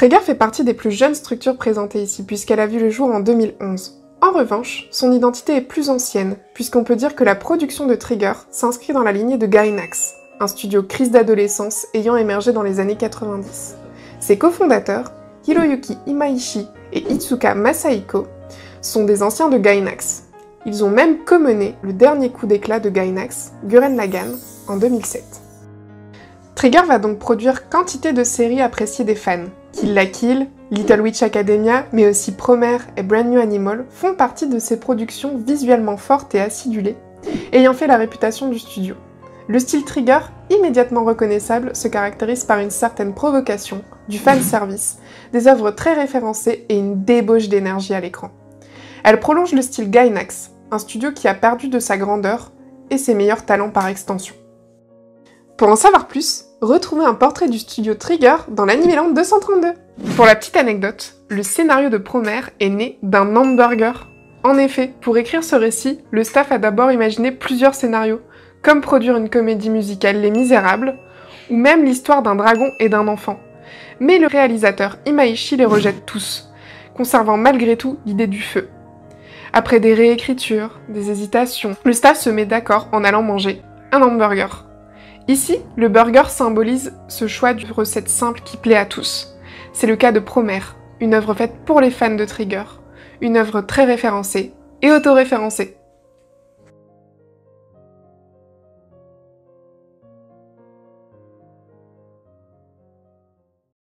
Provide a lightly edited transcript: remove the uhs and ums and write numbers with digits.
Trigger fait partie des plus jeunes structures présentées ici, puisqu'elle a vu le jour en 2011. En revanche, son identité est plus ancienne, puisqu'on peut dire que la production de Trigger s'inscrit dans la lignée de Gainax, un studio crise d'adolescence ayant émergé dans les années 90. Ses cofondateurs, Hiroyuki Imaishi et Itsuka Masahiko, sont des anciens de Gainax. Ils ont même co-mené le dernier coup d'éclat de Gainax, Gurren Lagann, en 2007. Trigger va donc produire quantité de séries appréciées des fans. Kill la Kill, Little Witch Academia, mais aussi Promare et Brand New Animal font partie de ces productions visuellement fortes et acidulées, ayant fait la réputation du studio. Le style Trigger, immédiatement reconnaissable, se caractérise par une certaine provocation, du fanservice, des œuvres très référencées et une débauche d'énergie à l'écran. Elle prolonge le style Gainax, un studio qui a perdu de sa grandeur et ses meilleurs talents par extension. Pour en savoir plus, retrouvez un portrait du studio Trigger dans l'Animeland 232. Pour la petite anecdote, le scénario de Promare est né d'un hamburger. En effet, pour écrire ce récit, le staff a d'abord imaginé plusieurs scénarios, comme produire une comédie musicale Les Misérables, ou même l'histoire d'un dragon et d'un enfant. Mais le réalisateur Imaishi les rejette tous, conservant malgré tout l'idée du feu. Après des réécritures, des hésitations, le staff se met d'accord en allant manger un hamburger. Ici, le burger symbolise ce choix d'une recette simple qui plaît à tous. C'est le cas de Promare, une œuvre faite pour les fans de Trigger, une œuvre très référencée et auto-référencée.